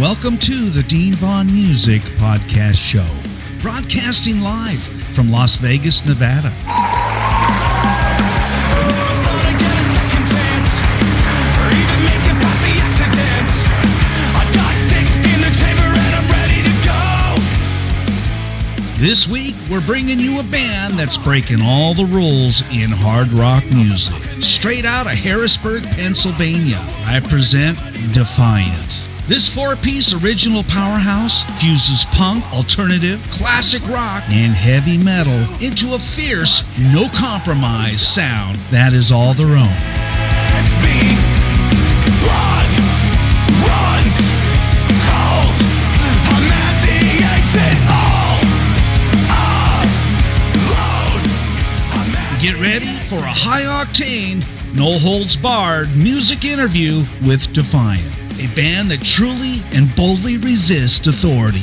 welcome to the Dean Vaughn Music Podcast Show, broadcasting live from Las Vegas, Nevada. This week, we're bringing you a band that's breaking all the rules in hard rock music. Straight out of Harrisburg, Pennsylvania, I present Defiant. This four-piece original powerhouse fuses punk, alternative, classic rock, and heavy metal into a fierce, no-compromise sound that is all their own. Get ready for a high-octane, no-holds-barred music interview with Defiant, a band that truly and boldly resists authority.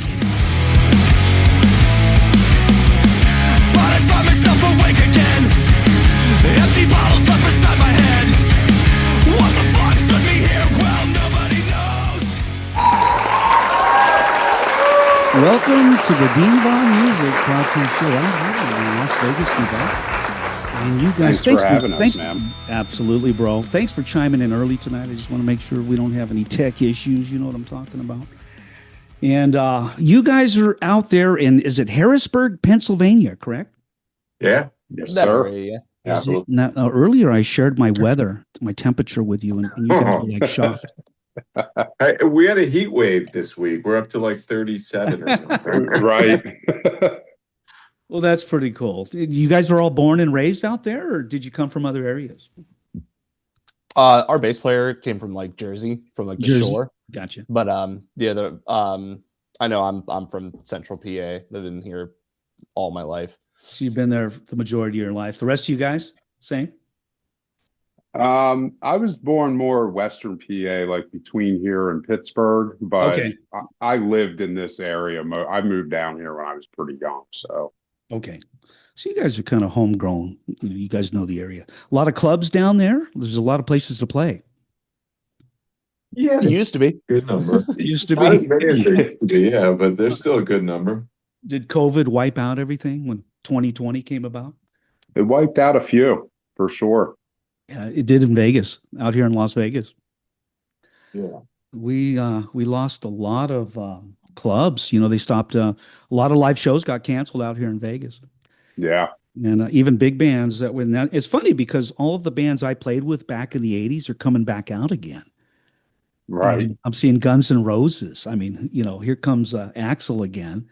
But I found myself awake again. Empty bottles left beside my head. What the fuck stood me here? Well, nobody knows. Welcome to the Dean Vaughn Music Podcast Show. I'm in Las Vegas, Nevada. And you guys, thanks for having us, man. Absolutely, bro. Thanks for chiming in early tonight. I just want to make sure we don't have any tech issues. You know what I'm talking about. And you guys are out there in, is it Harrisburg, Pennsylvania, correct? Yeah. Yes, sir. Yeah. Absolutely. Now, earlier, I shared my weather, my temperature with you, and you guys were like shocked. We had a heat wave this week. We're up to like 37 or something. Right. Well, that's pretty cool. You guys were all born and raised out there, or did you come from other areas? Our bass player came from like Jersey, from like the shore. Gotcha. But I know I'm from Central PA. Lived in here all my life. So you've been there the majority of your life. The rest of you guys, same? I was born more Western PA, like between here and Pittsburgh, but okay. I lived in this area. I moved down here when I was pretty young, so. Okay. So you guys are kind of homegrown. You guys know the area. A lot of clubs down there. There's a lot of places to play. Yeah, it used to be. Good number. It used to be. Not as many as there used to be, yeah, but there's still a good number. Did COVID wipe out everything when 2020 came about? It wiped out a few, for sure. Yeah, it did in Vegas, out here in Las Vegas. Yeah. We lost a lot of clubs. They stopped. A lot of live shows got canceled out here in Vegas. Yeah. And even big bands that were now. It's funny because all of the bands I played with back in the 80s are coming back out again. Right. I'm seeing Guns N' Roses. I mean, here comes Axl again,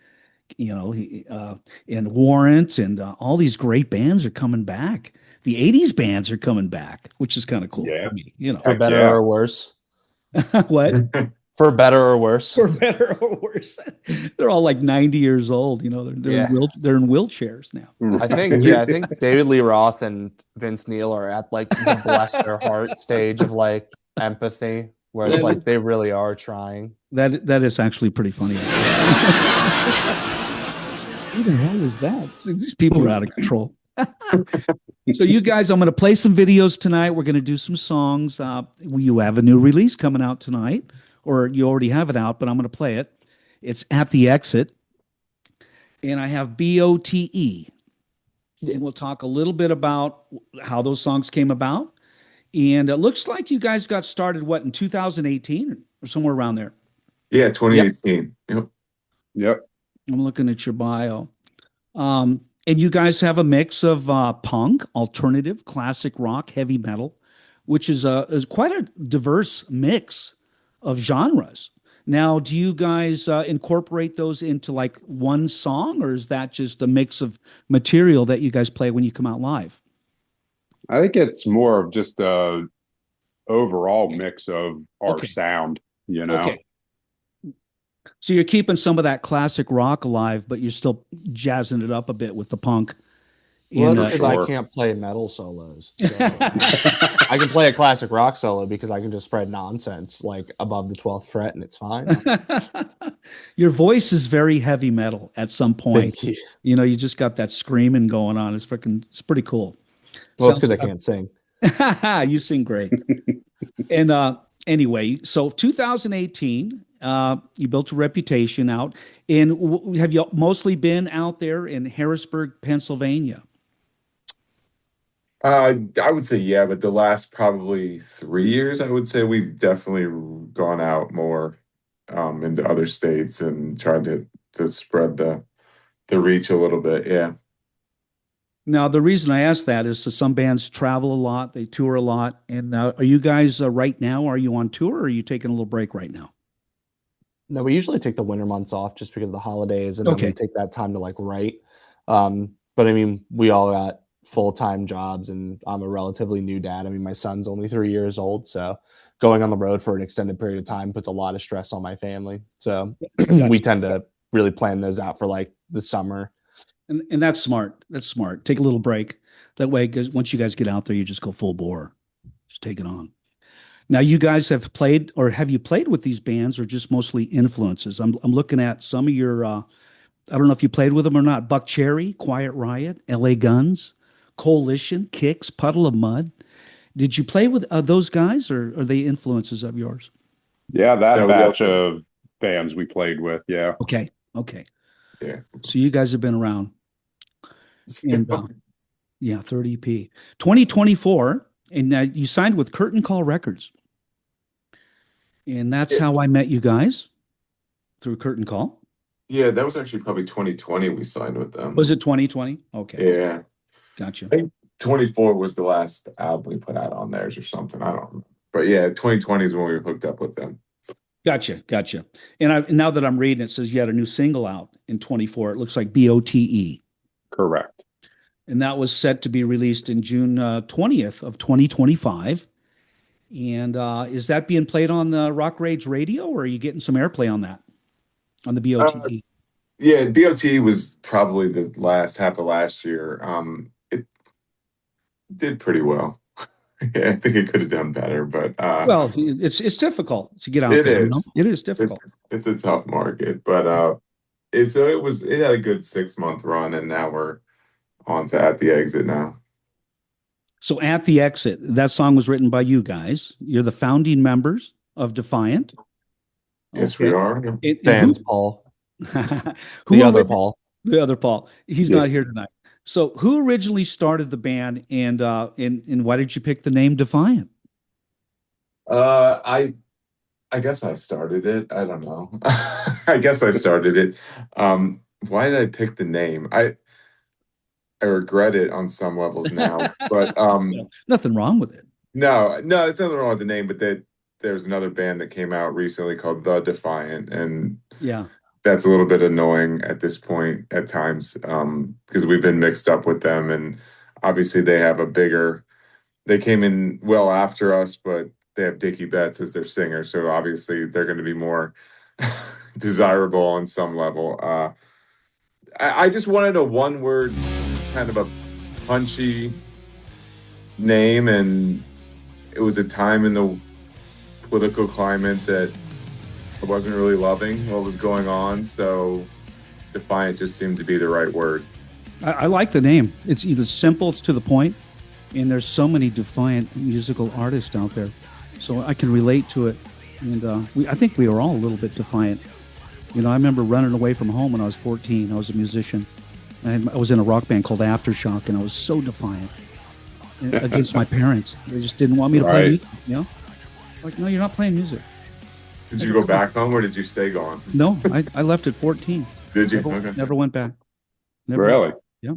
and Warrant and all these great bands are coming back. The 80s bands are coming back, which is kind of cool. Yeah. I mean, For better or worse. What? For better or worse. For better or worse. They're all like 90 years old. They're in wheelchairs now. I think David Lee Roth and Vince Neil are at like the bless their heart stage of like empathy, where it's like they really are trying. That is actually pretty funny. Who the hell is that? These people are out of control. So you guys, I'm going to play some videos tonight. We're going to do some songs. You have a new release coming out tonight, or you already have it out, but I'm going to play it. It's At the Exit, and I have B.O.T.E. And we'll talk a little bit about how those songs came about. And it looks like you guys got started, in 2018 or somewhere around there? Yeah, 2018. Yep. I'm looking at your bio. And you guys have a mix of punk, alternative, classic rock, heavy metal, which is quite a diverse mix of genres. Now, do you guys incorporate those into like one song, or is that just a mix of material that you guys play when you come out live? I think it's more of just a overall mix of our sound, Okay. So you're keeping some of that classic rock alive, but you're still jazzing it up a bit with the punk. Well, that's because I can't play metal solos. So I can play a classic rock solo because I can just spread nonsense like above the 12th fret and it's fine. Your voice is very heavy metal at some point. Thank you. You just got that screaming going on. It's pretty cool. Well, it's because I can't sing. You sing great. And anyway, so 2018, you built a reputation out. And have you mostly been out there in Harrisburg, Pennsylvania? I would say yeah, but the last probably 3 years, I would say we've definitely gone out more into other states and tried to spread the reach a little bit. Yeah. Now, the reason I ask that is so some bands travel a lot, they tour a lot. And are you guys right now, are you on tour or are you taking a little break right now? No, we usually take the winter months off just because of the holidays, and then we take that time to like write. But I mean, we all got full-time jobs, and I'm a relatively new dad. I mean, my son's only 3 years old, so going on the road for an extended period of time puts a lot of stress on my family. So we tend to really plan those out for like the summer. And that's smart. That's smart. Take a little break. That way, because once you guys get out there, you just go full bore. Just take it on. Now, you guys have played, or have you played with these bands, or just mostly influences? I'm looking at some of your. I don't know if you played with them or not. Buck Cherry, Quiet Riot, L.A. Guns, Coalition, Kicks, Puddle of Mud. Did you play with those guys, or are they influences of yours? Yeah, that batch of bands we played with. Yeah. Okay. Okay. Yeah. So you guys have been around. And yeah, 30p. 2024, and you signed with Curtain Call Records. And that's how I met you guys, through Curtain Call. Yeah, that was actually probably 2020 we signed with them. Was it 2020? Okay. Yeah. Gotcha. I think 24 was the last album we put out on theirs or something. I don't remember. But yeah, 2020 is when we hooked up with them. Gotcha. And now that I'm reading, it says you had a new single out in 24. It looks like B.O.T.E. Correct. And that was set to be released in June 20th of 2025. And is that being played on the Rock Rage radio, or are you getting some airplay on that, on the B.O.T.E.? Yeah, B.O.T.E was probably the last half of last year. It did pretty well. Yeah, I think it could have done better, but well, it's difficult to get out there. You know? It is difficult. It's a tough market, but it had a good 6 month run, and now we're on to At the Exit now. So At the Exit, that song was written by you guys. You're the founding members of Defiant. Yes, we are. Dan's Paul. The other Paul. The other Paul. He's not here tonight. So who originally started the band, and why did you pick the name Defiant? I guess I started it. I don't know. I guess I started it. Why did I pick the name? I regret it on some levels now, but nothing wrong with it. No, it's nothing wrong with the name, but there's another band that came out recently called The Defiant, and that's a little bit annoying at this point at times, because we've been mixed up with them, and obviously they came in well after us, but they have Dickie Betts as their singer, so obviously they're going to be more desirable on some level. I just wanted a one-word, kind of a punchy name, and it was a time in the political climate that I wasn't really loving what was going on, so Defiant just seemed to be the right word. I like the name. It's simple, it's to the point, and there's so many Defiant musical artists out there, so I can relate to it. And I think we were all a little bit defiant. You know, I remember running away from home when I was 14. I was a musician. I was in a rock band called Aftershock, and I was so defiant against my parents. They just didn't want me to play music, you know? Like, no, you're not playing music. Did you go back home, or did you stay gone? No, I left at 14. Did you? Never went back. Really? Yeah.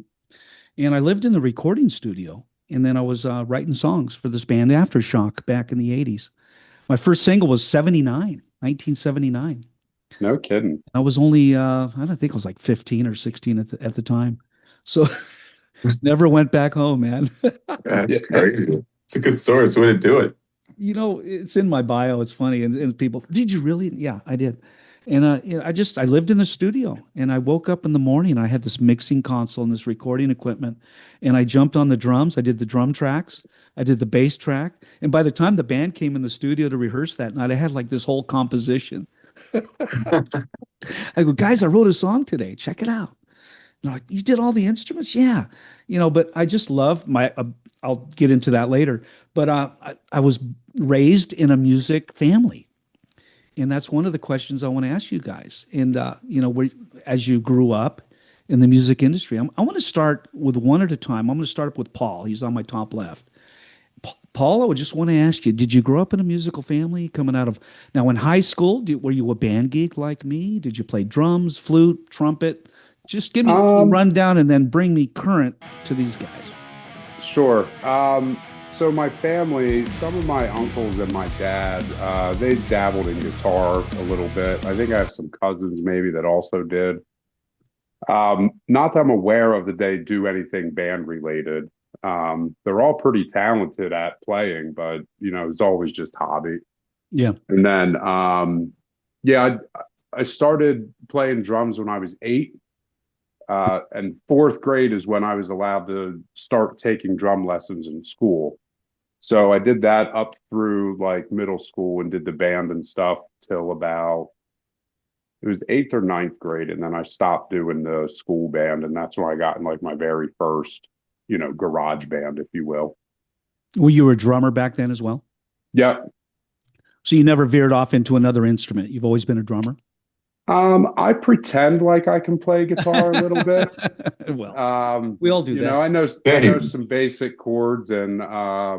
And I lived in the recording studio, and then I was writing songs for this band Aftershock back in the 80s. My first single was 1979. No kidding. I was only, I don't think I was like 15 or 16 at the time. So never went back home, man. That's crazy. It's a good story. It's a way to do it. You know, it's in my bio. It's funny. And people, did you really? Yeah, I did. And I lived in the studio, and I woke up in the morning. I had this mixing console and this recording equipment, and I jumped on the drums. I did the drum tracks. I did the bass track. And by the time the band came in the studio to rehearse that night, I had like this whole composition. I go, guys, I wrote a song today. Check it out. Like, you did all the instruments? Yeah. But I just love I'll get into that later. But I was raised in a music family. And that's one of the questions I want to ask you guys. And, as you grew up in the music industry, I want to start with one at a time. I'm going to start up with Paul. He's on my top left. Paul, I would just want to ask you, did you grow up in a musical family coming out of, now in high school, were you a band geek like me? Did you play drums, flute, trumpet? Just give me a rundown and then bring me current to these guys. Sure. So my family, some of my uncles and my dad, they dabbled in guitar a little bit. I think I have some cousins maybe that also did. Not that I'm aware of that they do anything band related. They're all pretty talented at playing, but it's always just hobby. Yeah. And then, I started playing drums when I was 8. And 4th grade is when I was allowed to start taking drum lessons in school. So I did that up through like middle school and did the band and stuff till about, it was 8th or 9th grade. And then I stopped doing the school band. And that's when I got in like my very first, garage band, if you will. Were you a drummer back then as well? Yep. So you never veered off into another instrument. You've always been a drummer? I pretend like I can play guitar a little bit. Well, we all do that. I know some basic chords, and I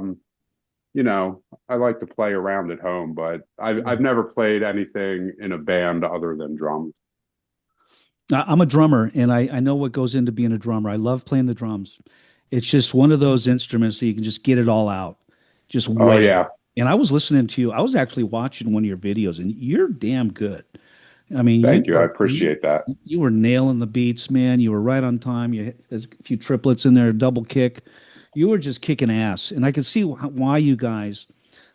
like to play around at home, but I've never played anything in a band other than drums. I'm a drummer, and I know what goes into being a drummer. I love playing the drums. It's just one of those instruments that you can just get it all out. Just wail. Oh yeah. And I was listening to you. I was actually watching one of your videos, and you're damn good. I mean, thank you. I appreciate that. You were nailing the beats, man. You were right on time. You had a few triplets in there, a double kick. You were just kicking ass. And I can see why you guys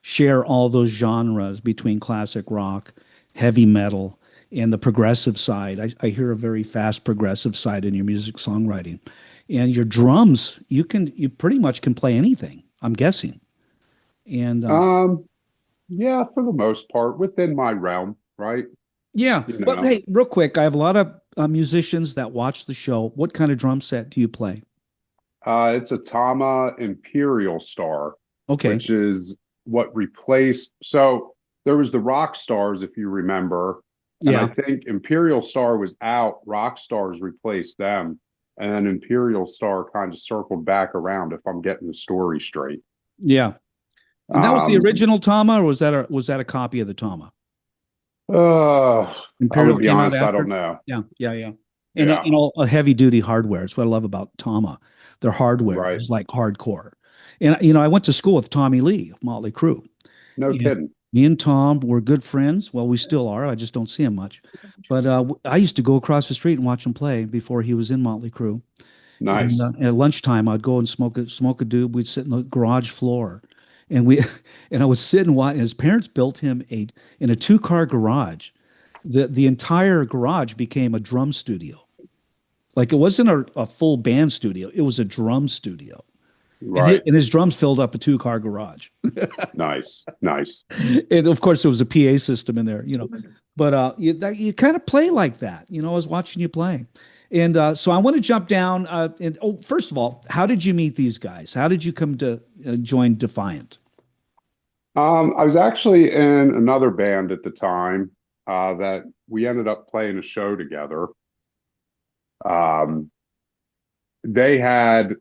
share all those genres between classic rock, heavy metal, and the progressive side. I hear a very fast progressive side in your music songwriting. And your drums, you pretty much can play anything, I'm guessing. And yeah, for the most part, within my realm, right? Yeah, but hey, real quick, I have a lot of musicians that watch the show. What kind of drum set do you play? It's a Tama Imperial Star, which is what replaced. So there was the Rock Stars, if you remember. And I think Imperial Star was out. Rock Stars replaced them, and then Imperial Star kind of circled back around. If I'm getting the story straight. Yeah, and that was the original Tama, or was that a copy of the Tama? I would be honest, I don't know. Yeah. And a heavy duty hardware. It's what I love about Tama. Their hardware is like hardcore. And I went to school with Tommy Lee of Motley Crue. No kidding. Me and Tom were good friends. Well, we still are. I just don't see him much. But I used to go across the street and watch him play before he was in Motley Crue. Nice. And, at lunchtime, I'd go and smoke a doob. We'd sit in the garage floor. And I was sitting watching. His parents built him in a 2-car garage. The entire garage became a drum studio. Like, it wasn't a full band studio; it was a drum studio. Right. And his drums filled up a 2-car garage. Nice. And of course, there was a PA system in there, But you kind of play like that, I was watching you play. And so I want to jump down. First of all, how did you meet these guys? How did you come to join Defiant? I was actually in another band at the time that we ended up playing a show together. They had,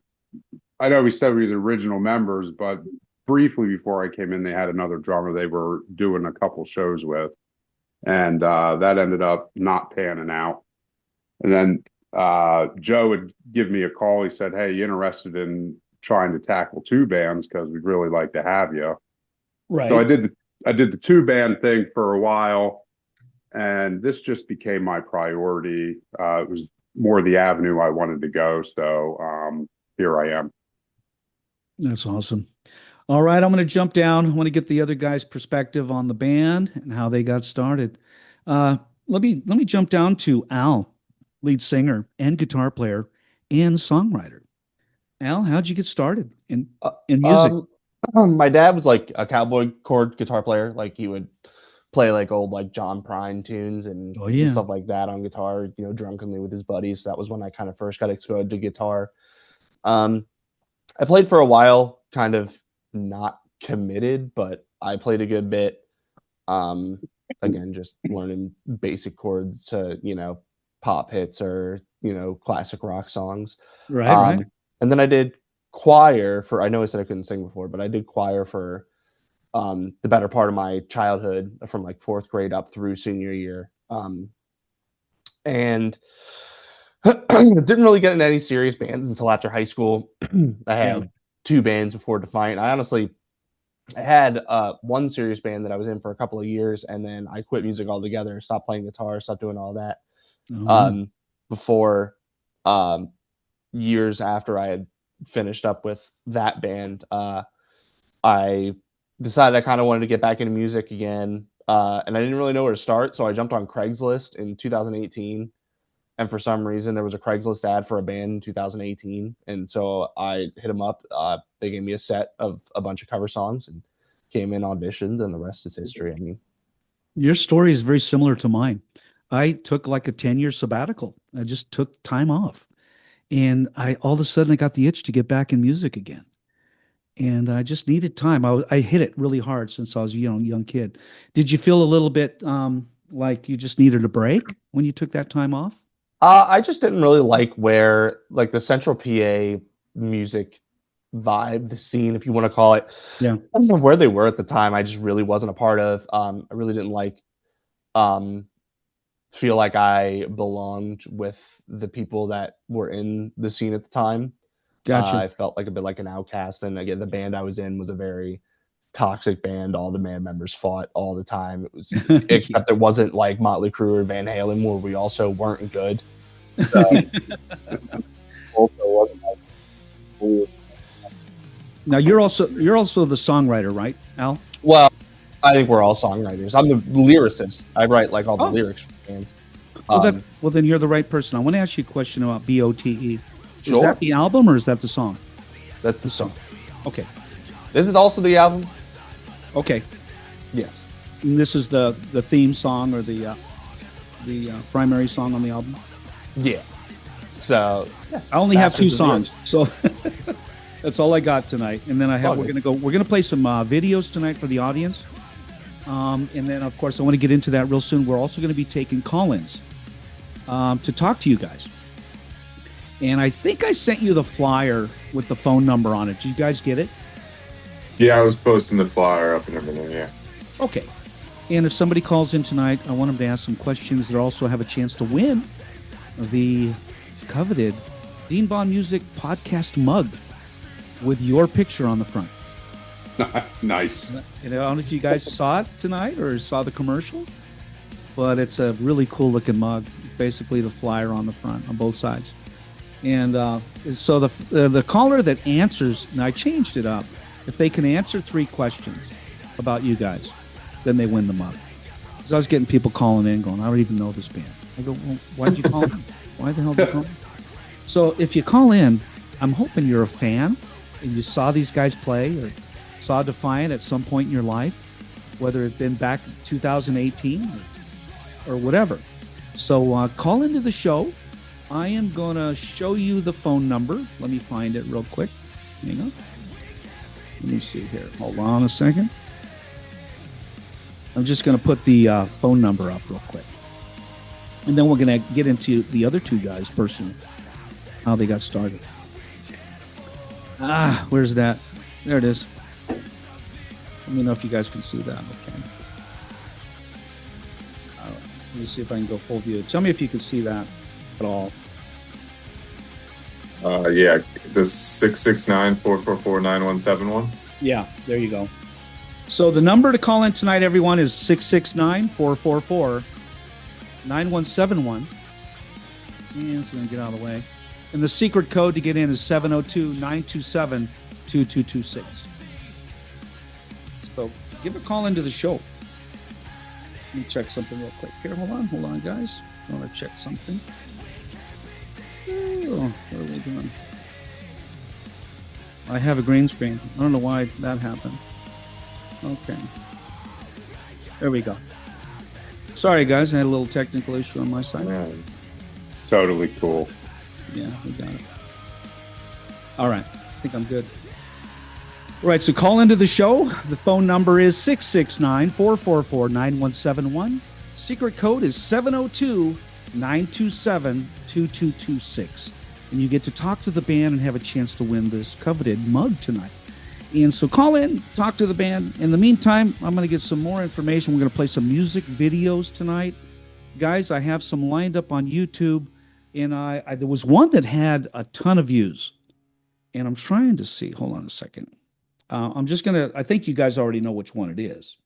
I know we said we were the original members, but briefly before I came in, they had another drummer they were doing a couple shows with. And that ended up not panning out. And then Joe would give me a call. He said, "Hey, you interested in trying to tackle 2 bands? Because we'd really like to have you." Right. So I did the 2-band thing for a while, and this just became my priority. It was more the avenue I wanted to go. So here I am. That's awesome. All right, I'm going to jump down. I want to get the other guys' perspective on the band and how they got started. Let me jump down to Al, lead singer and guitar player and songwriter. Al, how'd you get started in music? My dad was like a cowboy chord guitar player. Like, he would play like old like John Prine tunes and, and stuff like that on guitar, you know, drunkenly with his buddies. So that was when I kind of first got exposed to guitar. I played for a while, kind of not committed, but I played a good bit. Again, just learning basic chords to, you know, pop hits or, you know, classic rock songs. Right. And then I did choir for, I know I said I couldn't sing before, but I did choir for the better part of my childhood, from like 4th grade up through senior year. And didn't really get into any serious bands until after high school. I had 2 bands before Defiant. I had one serious band that I was in for a couple of years, and then I quit music altogether, stopped playing guitar, stopped doing all that. Before years after I had finished up with that band, I decided I kind of wanted to get back into music again, and I didn't really know where to start, so I jumped on Craigslist in 2018. And for some reason, there was a Craigslist ad for a band in 2018. And so I hit them up. They gave me a set of a bunch of cover songs and came in, auditioned, and the rest is history. I mean, your story is very similar to mine. I took like a 10-year sabbatical. I just took time off. And all of a sudden I got the itch to get back in music again. And I just needed time. I hit it really hard since I was a young kid. Did you feel a little bit like you just needed a break when you took that time off? I just didn't really like where, like, the Central PA music vibe, the scene, if you want to call it. Yeah. I don't know where they were at the time. I just really wasn't a part of. I really didn't like feel like I belonged with the people that were in the scene at the time. Gotcha. I felt like a bit like an outcast. And again, the band I was in was a very toxic band. All the band members fought all the time. It was except it wasn't like Motley Crue or Van Halen, where we also weren't good. So, also wasn't like weird. Now you're also the songwriter, right, Al? Well, I think we're all songwriters. I'm the lyricist. I write like all the lyrics for bands. Well, then you're the right person. I want to ask you a question about B.O.T.E. Sure. Is that the album or is that the song? That's the song. Okay. Is it also the album? Okay. Yes. And this is the theme song or the primary song on the album? Yeah. So I only have 2 songs, so that's all I got tonight. And then we're gonna play some videos tonight for the audience. And then of course I want to get into that real soon. We're also going to be taking call-ins to talk to you guys. And I think I sent you the flyer with the phone number on it. Did you guys get it? Yeah, I was posting the flyer up and everything, yeah. Okay. And if somebody calls in tonight, I want them to ask some questions. They also have a chance to win the coveted Dean Vaughn Music podcast mug with your picture on the front. Nice. I don't know if you guys saw it tonight or saw the commercial, but it's a really cool looking mug. It's basically the flyer on the front on both sides. And so the caller that answers, and I changed it up, if they can answer 3 questions about you guys, then they win the mug. Because I was getting people calling in going, I don't even know this band. I go, well, why did you call in? Why the hell did you call in? So if you call in, I'm hoping you're a fan and you saw these guys play or saw Defiant at some point in your life, whether it's been back in 2018 or whatever. So call into the show. I am going to show you the phone number. Let me find it real quick. Hang on. Let me see here. Hold on a second. I'm just going to put the phone number up real quick. And then we're going to get into the other 2 guys personally, how they got started. Where's that? There it is. Let me know if you guys can see that. Okay. Let me see if I can go full view. Tell me if you can see that at all. Yeah, the 669-444-9171. Yeah, there you go. So the number to call in tonight, everyone, is 669-444-9171. And so I'm going to get out of the way. And the secret code to get in is 702-927-2226. So give a call into the show. Let me check something real quick here. Hold on, guys. I want to check something. Oh, what are we doing? I have a green screen. I don't know why that happened. Okay. There we go. Sorry, guys. I had a little technical issue on my side. Yeah. Totally cool. Yeah, we got it. All right. I think I'm good. All right, so call into the show. The phone number is 669-444-9171. Secret code is 702-927-2226. And you get to talk to the band and have a chance to win this coveted mug tonight. And so call in, talk to the band. In the meantime, I'm going to get some more information. We're going to play some music videos tonight. Guys, I have some lined up on YouTube. And there was one that had a ton of views. And I'm trying to see. Hold on a second. I'm just going to, I think you guys already know which one it is.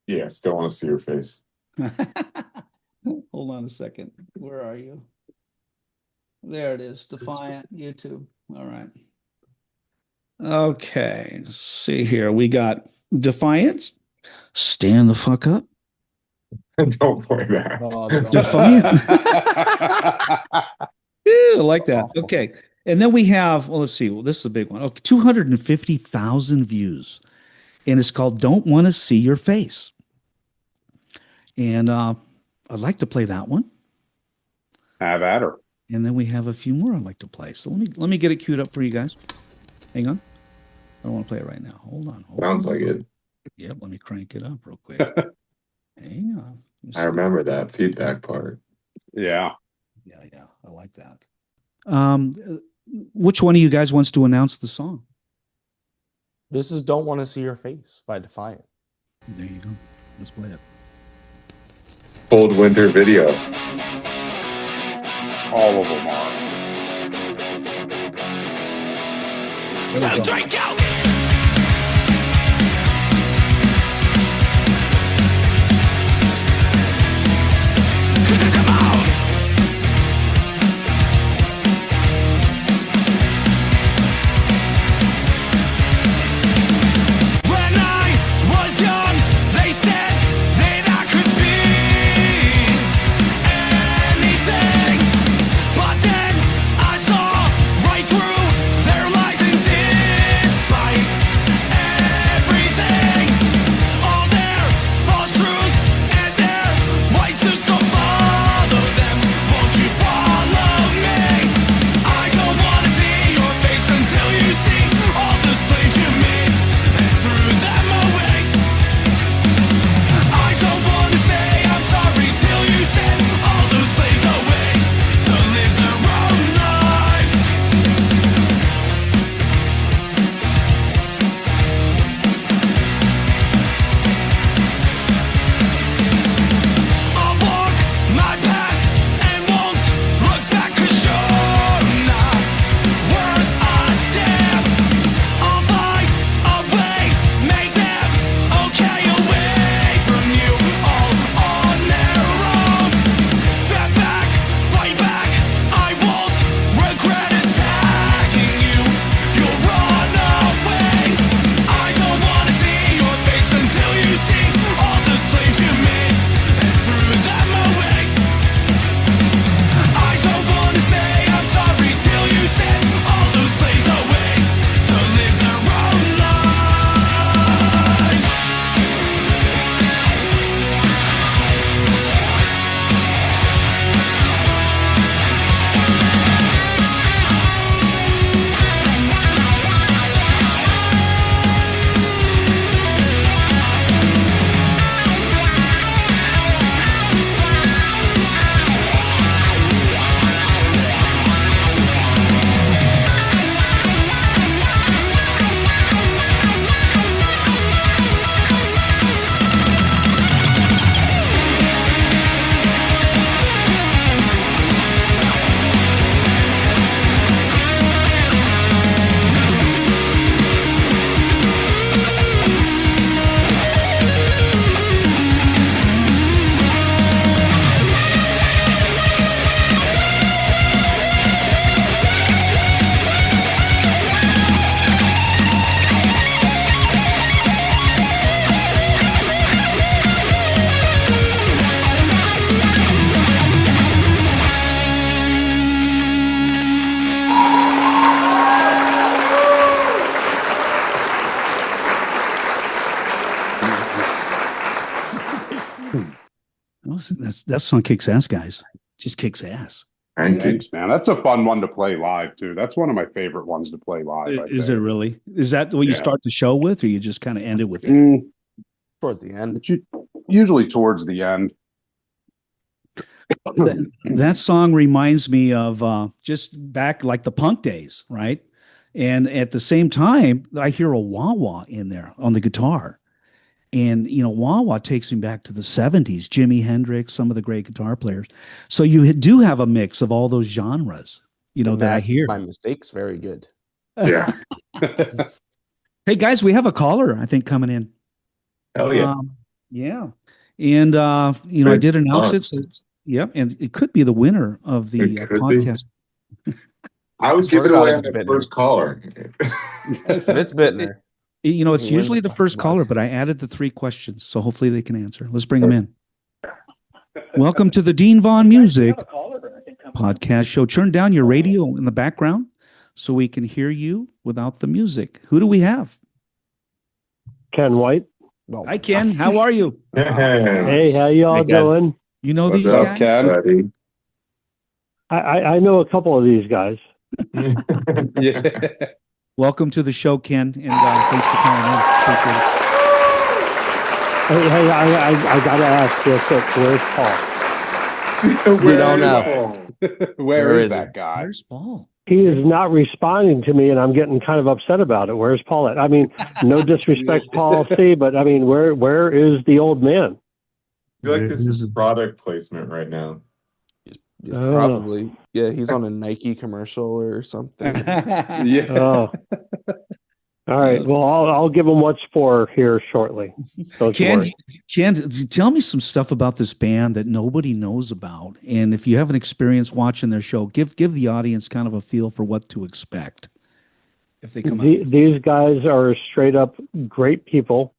Yeah, still want to see your face. Hold on a second. Where are you? There it is. Defiant, YouTube. All right. Okay. Let's see here. We got Defiant. Stand the fuck up. Don't play that. Oh, Defiant. Yeah, I like that. Okay. And then we have, well, let's see. Well, this is a big one. Okay, 250,000 views. And it's called Don't Want to See Your Face. And I'd like to play that one. Have at her. And then we have a few more I'd like to play. So let me get it queued up for you guys. Hang on. I don't want to play it right now. Hold on. Sounds like it. Yep, let me crank it up real quick. Hang on. I remember that feedback part. Yeah. Yeah, I like that. Which one of you guys wants to announce the song? This is Don't Want to See Your Face by Defiant. There you go. Let's play it. Cold winter videos. All of them are. Drink out. Come on. When I was young, they said that I could be anything, but then I saw right through their lies and despise. that song kicks ass, guys. Just kicks ass. Thanks, man. That's a fun one to play live too. That's one of my favorite ones to play live. Is it really? Is that what you start the show with, or you just kind of end it with it? Towards the end. Usually towards the end. That song reminds me of just back like the punk days, right? And at the same time, I hear a wah-wah in there on the guitar. And, wah-wah takes me back to the 70s, Jimi Hendrix, some of the great guitar players. So you do have a mix of all those genres, that I hear. My Mistake's very good. Yeah. Hey, guys, we have a caller, I think, coming in. Hell yeah. Yeah. And, I did announce it. So yep. And it could be the winner of the podcast. I would give it away on the first caller. It's Bittner. It's usually the first caller, but I added the 3 questions, so hopefully they can answer. Let's bring them in. Welcome to the Dean Vaughn Music podcast show. Turn down your radio in the background so we can hear you without the music. Who do we have? Ken White. Hi, Ken. How are you? Hey, how y'all doing? You know What's these up, guys? Ken? I know a couple of these guys. Yeah. Welcome to the show, Ken, and thanks for calling in. Appreciate it. Hey, I gotta ask real quick, where's Paul? We don't know. Where is that guy? Where's Paul? He is not responding to me, and I'm getting kind of upset about it. Where's Paul at? I mean, no disrespect, Paul C, but I mean, where is the old man? I feel like this is product placement right now. He's probably he's on a Nike commercial or something. Yeah. Oh. All right. Well, I'll give him what's for here shortly. Ken, tell me some stuff about this band that nobody knows about, and if you have an experience watching their show, give the audience kind of a feel for what to expect if they come out. These guys are straight up great people.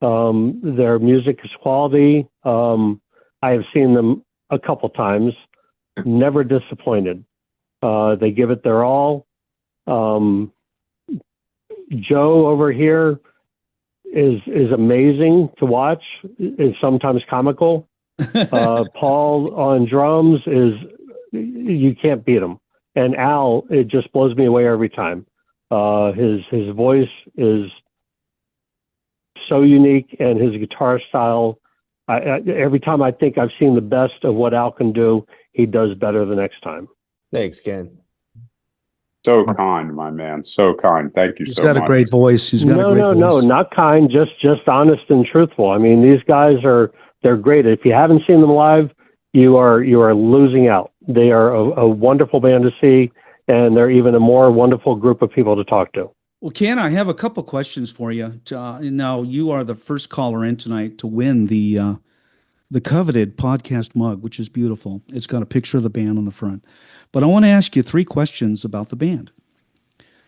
Their music is quality. I have seen them a couple times, never disappointed. They give it their all. Joe over here is amazing to watch. Is sometimes comical. Paul on drums you can't beat him. And Al, it just blows me away every time. His voice is so unique, and his guitar style. Every time I think I've seen the best of what Al can do, he does better the next time. Thanks, Ken. So kind, my man. So kind. Thank you so much. He's got a great voice. No, not kind. Just honest and truthful. I mean, these guys they're great. If you haven't seen them live, you are losing out. They are a wonderful band to see, and they're even a more wonderful group of people to talk to. Well, Ken, I have a couple questions for you. Now, you are the first caller in tonight to win the coveted podcast mug, which is beautiful. It's got a picture of the band on the front. But I want to ask you 3 questions about the band.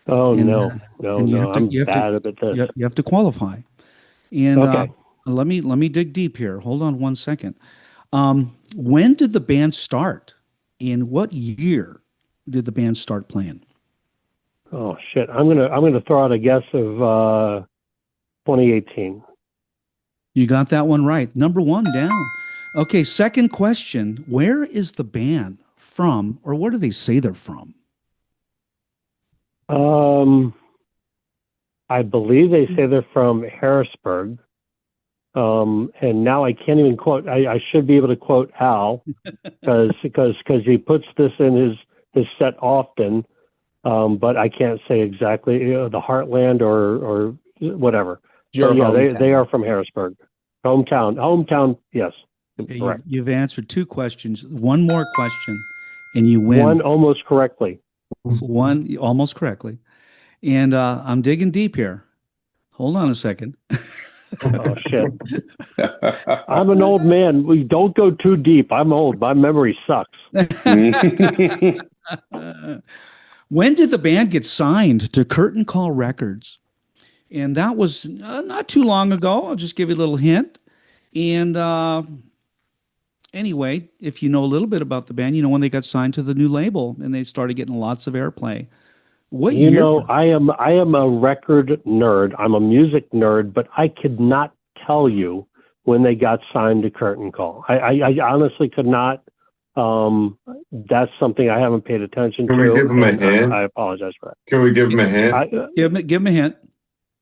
Oh, no. I'm bad at this. You have to qualify. And okay. let me dig deep here. Hold on one second. When did the band start? In what year did the band start playing? Oh shit! I'm gonna throw out a guess of 2018. You got that one right. Number 1 down. Okay, second question. Where is the band from, or where do they say they're from? I believe they say they're from Harrisburg. And now I can't even quote. I should be able to quote Al because he puts this in his set often. But I can't say exactly the Heartland or whatever. So, yeah, they are from Harrisburg. Hometown. Yes. Okay, you've answered 2 questions. One more question, and you win. One almost correctly. One almost correctly. And I'm digging deep here. Hold on a second. Oh, shit. I'm an old man. We don't go too deep. I'm old. My memory sucks. When did the band get signed to Curtain Call Records? And that was not too long ago. I'll just give you a little hint. And anyway, if you know a little bit about the band, you know when they got signed to the new label and they started getting lots of airplay. What year? You know, I am a record nerd. I'm a music nerd, but I could not tell you when they got signed to Curtain Call. I honestly could not. That's something I haven't paid attention to. Can we give him a hint? I apologize for that. Can we give him a hint? Give him a hint.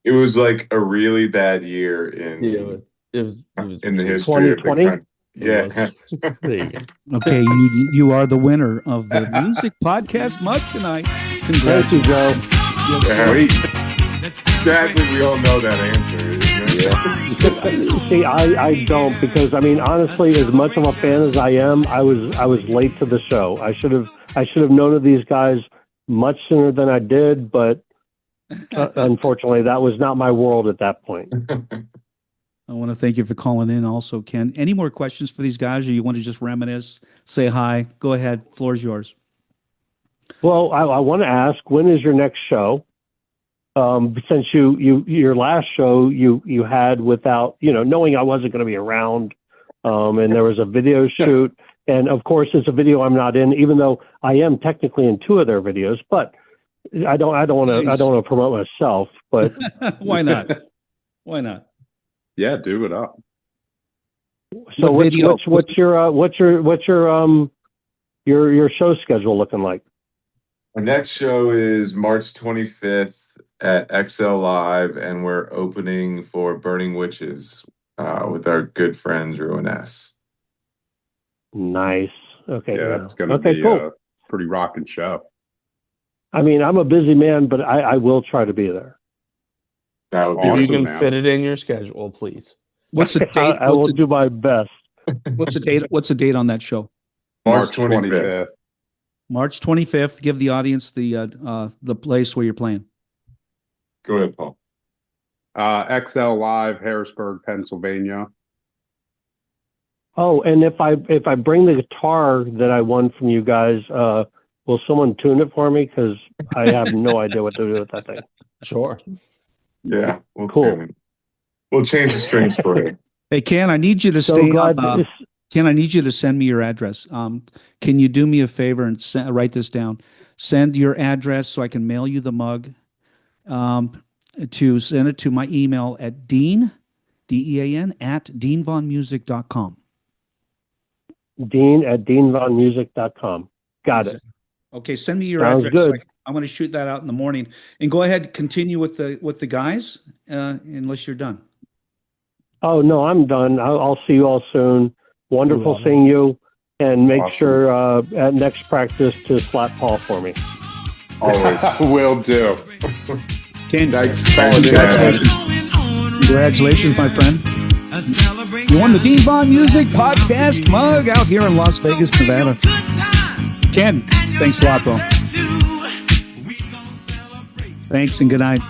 It was like a really bad year in it was in the history of the 2020. Yeah. Okay, you are the winner of the music podcast mug tonight. Congrats. Thank you, Joe. Sadly, we all know that answer. See, I don't, because I mean, honestly, as much of a fan as I am, I was late to the show. I should have known of these guys much sooner than I did, but unfortunately, that was not my world at that point. I want to thank you for calling in also, Ken. Any more questions for these guys, or you want to just reminisce, say hi? Go ahead. Floor is yours. Well, I want to ask, when is your next show? Since your last show you had without, knowing I wasn't going to be around, and there was a video shoot, and of course it's a video I'm not in, even though I am technically in 2 of their videos, but I don't want to promote myself, but why not? Why not? Yeah, do it up. So what's your show schedule looking like? Our next show is March 25th at XL Live, and we're opening for Burning Witches with our good friends Ruin S. Nice. Okay. Yeah, it's going to be cool. a pretty rocking show. I mean, I'm a busy man, but I will try to be there. That would be awesome. awesome. You can fit it in your schedule, please. What's the date? I will do my best. What's the date? What's the date on that show? March 25th. March 25th. Give the audience the place where you're playing. Go ahead, Paul. XL Live, Harrisburg, Pennsylvania. Oh, and if I bring the guitar that I won from you guys, will someone tune it for me? Because I have no idea what to do with that thing. Sure. Yeah, we'll tune it. We'll change the strings for you. Hey, Ken, I need you to stay on. Ken, I need you to send me your address. Can you do me a favor and write this down? Send your address so I can mail you the mug. To send it to my email at Dean, DEAN, at deanvonmusic.com. Dean at deanvonmusic.com. Got it. Okay, send me your Sounds address. good. I'm going to shoot that out in the morning. And go ahead, continue with the guys, unless you're done. Oh, no, I'm done. I'll see you all soon. Wonderful seeing you. And make sure at next practice to slap Paul for me. Always. Will do. Ken, Congratulations. Congratulations, my friend. You won the Dean Von Music Podcast mug out here in Las Vegas, Nevada. Ken, thanks a lot, bro. Thanks and good night.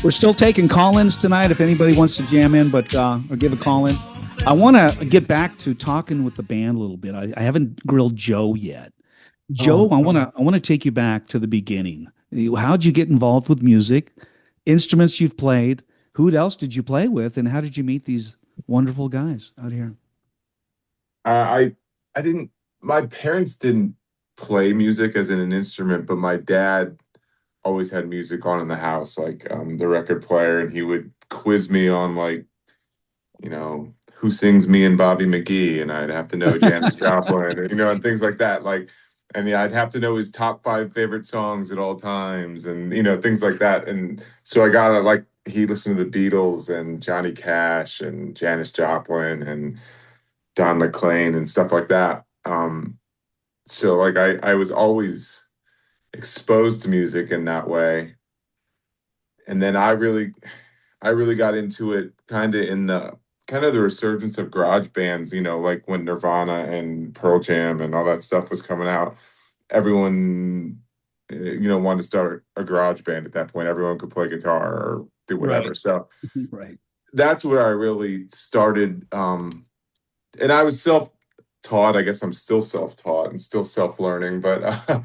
We're still taking call-ins tonight if anybody wants to jam in, or give a call-in. I want to get back to talking with the band a little bit. I haven't grilled Joe yet. Joe, I want to take you back to the beginning. How'd you get involved with music? Instruments you've played? Who else did you play with? And how did you meet these wonderful guys out here? I didn't. My parents didn't play music as an instrument, but my dad always had music on in the house, like the record player, and he would quiz me on who sings Me and Bobby McGee, and I'd have to know Janis Joplin, and things like that. I'd have to know his top 5 favorite songs at all times, and things like that. And so I got he listened to the Beatles and Johnny Cash and Janis Joplin and Don McLean and stuff like that. So I was always exposed to music in that way. And then I really got into it kind of in the resurgence of garage bands, like when Nirvana and Pearl Jam and all that stuff was coming out. Everyone, wanted to start a garage band at that point. Everyone could play guitar or do whatever. Right. So right. That's where I really started. And I was self-taught. I guess I'm still self-taught and still self-learning, but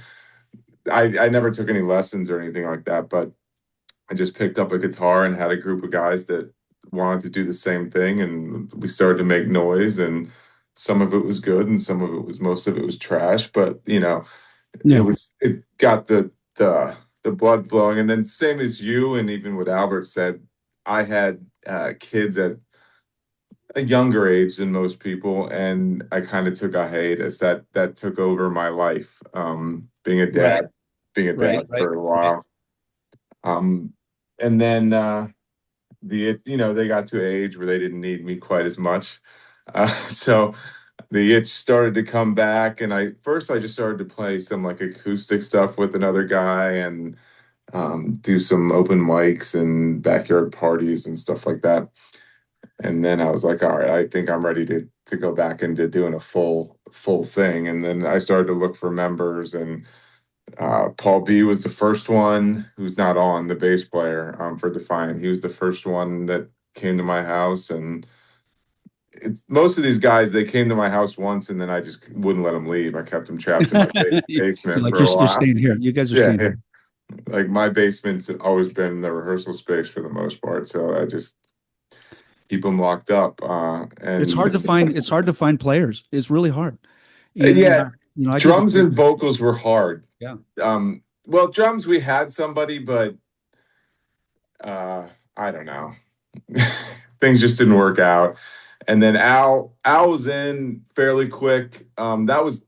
I never took any lessons or anything like that. But I just picked up a guitar and had a group of guys that wanted to do the same thing, and we started to make noise, and some of it was good and most of it was trash, but it got the blood flowing. And then same as you and even what Albert said, I had kids at a younger age than most people, and I kind of took a hiatus. That took over my life. Being a dad, for a while. And then they got to an age where they didn't need me quite as much. So the itch started to come back, and I just started to play some like acoustic stuff with another guy, and do some open mics and backyard parties and stuff like that. And then I was like, all right, I think I'm ready to go back into doing a full thing. And then I started to look for members, and Paul B was the first one, who's not on, the bass player for Defiant. He was the first one that came to my house, and most of these guys, they came to my house once, and then I just wouldn't let them leave. I kept them trapped in my basement like for a while. You're staying here. You guys are staying here. Like my basement's always been the rehearsal space for the most part, so I just keep them locked up. And it's hard to find. It's hard to find players. It's really hard. Drums and vocals were hard. Yeah. Well, drums, we had somebody, but I don't know. Things just didn't work out. And then Al was in fairly quick. Al's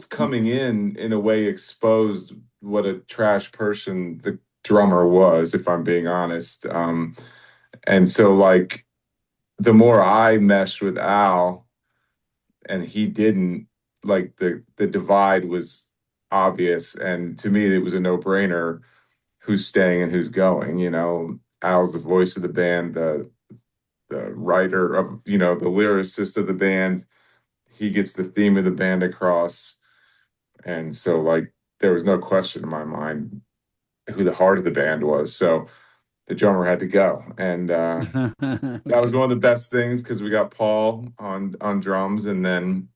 coming in a way exposed what a trash person the drummer was, if I'm being honest. And so like the more I meshed with Al and he didn't, like the divide was obvious. And to me, it was a no-brainer who's staying and who's going. Al's the voice of the band, the writer of, the lyricist of the band. He gets the theme of the band across. And so like there was no question in my mind who the heart of the band was. So the drummer had to go. And that was one of the best things, because we got Paul on drums. And then,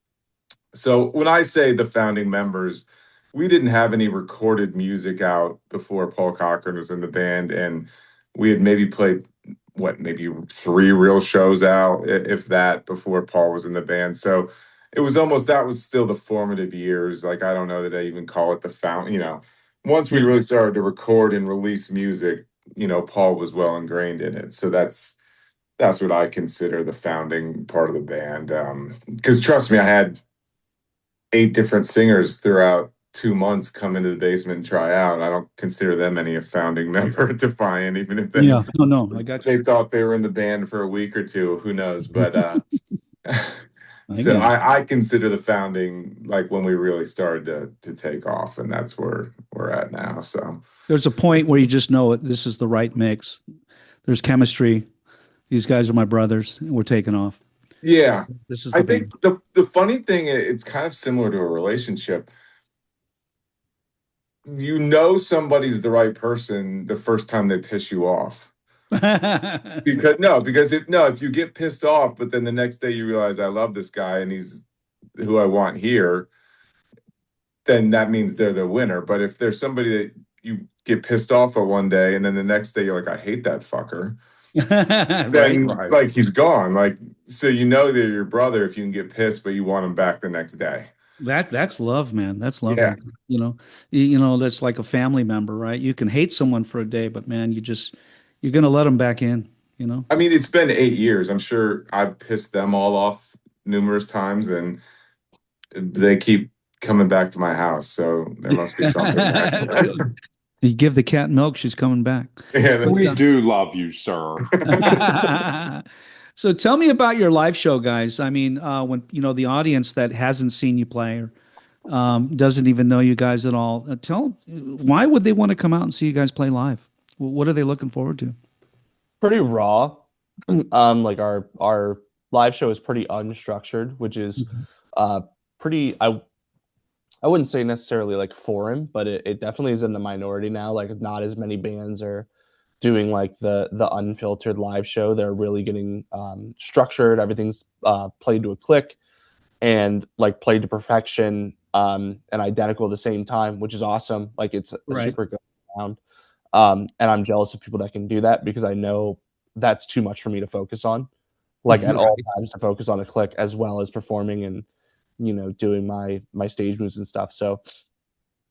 so when I say the founding members, we didn't have any recorded music out before Paul Cochran was in the band. And we had maybe played, maybe 3 real shows out, if that, before Paul was in the band. So it was that was still the formative years. Like, I don't know that I even call it the found, once we really started to record and release music, Paul was well ingrained in it. So that's what I consider the founding part of the band. Because trust me, I had 8 different singers throughout 2 months come into the basement and try out. I don't consider them any a founding member of Defiant, even if they I got you. They thought they were in the band for a week or two. Who knows? But so I consider the founding like when we really started to take off, and that's where we're at now. So there's a point where you just know this is the right mix. There's chemistry. These guys are my brothers, and we're taking off. Yeah. This is I think the funny thing, it's kind of similar to a relationship. Somebody's the right person the first time they piss you off. because if you get pissed off, but then the next day you realize I love this guy and he's who I want here, then that means they're the winner. But if there's somebody that you get pissed off at one day and then the next day you're like, I hate that fucker, then like he's gone. Like, so they're your brother if you can get pissed, but you want him back the next day. That's love, man. That's love. Yeah. That's like a family member, right? You can hate someone for a day, but man, you're going to let them back in, I mean, it's been 8 years. I'm sure I've pissed them all off numerous times, and they keep coming back to my house. So there must be something there. You give the cat milk, she's coming back. Yeah, we do love you, sir. So tell me about your live show, guys. I mean, when the audience that hasn't seen you play or doesn't even know you guys at all, why would they want to come out and see you guys play live? What are they looking forward to? Pretty raw. Like our live show is pretty unstructured, which is pretty. I wouldn't say necessarily like foreign, but it definitely is in the minority now. Like, not as many bands are doing like the unfiltered live show. They're really getting structured. Everything's played to a click and like played to perfection and identical at the same time, which is awesome. Like, it's super good sound. And I'm jealous of people that can do that, because I know that's too much for me to focus on, like at all times, to focus on a click as well as performing and doing my stage moves and stuff. So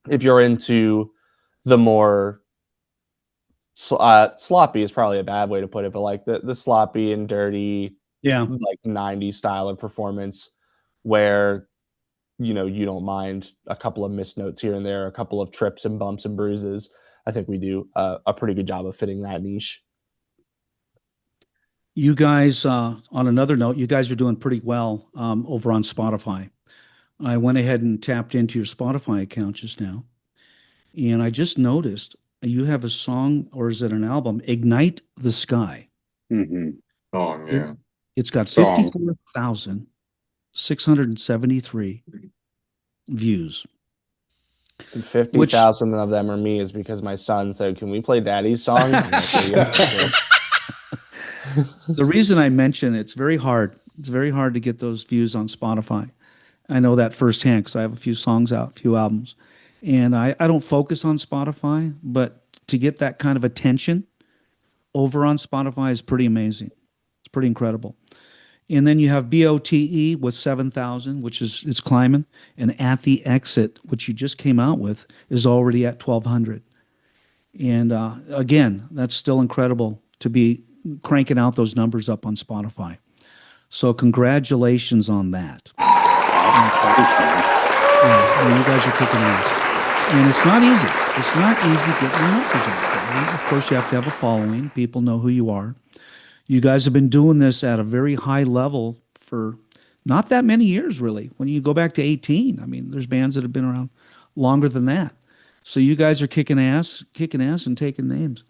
if you're into the more sloppy is probably a bad way to put it, but like the sloppy and dirty, like 90s style of performance where, you know, you don't mind a couple of missed notes here and there, a couple of trips and bumps and bruises. I think we do a pretty good job of fitting that niche. You guys, on another note, you guys are doing pretty well over on Spotify. I went ahead and tapped into your Spotify account just now, and I just noticed you have a song, or is it an album, Ignite the Sky. Mm-hmm. Song, yeah. It's got 54,673 views. And 50,000 of them are me, is because my son said, "Can we play Daddy's song?" The reason I mention it's very hard. It's very hard to get those views on Spotify. I know that firsthand because I have a few songs out, a few albums. And I don't focus on Spotify, but to get that kind of attention over on Spotify is pretty amazing. It's pretty incredible. And then you have B.O.T.E with 7,000, which is it's climbing. And At the Exit, which you just came out with, is already at 1,200. And again, that's still incredible to be cranking out those numbers up on Spotify. So congratulations on that. Yeah, you guys are kicking ass. And it's not easy. It's not easy getting your numbers out there. Of course, you have to have a following. People know who you are. You guys have been doing this at a very high level for not that many years, really. When you go back to 18, I mean, there's bands that have been around longer than that. So you guys are kicking ass and taking names.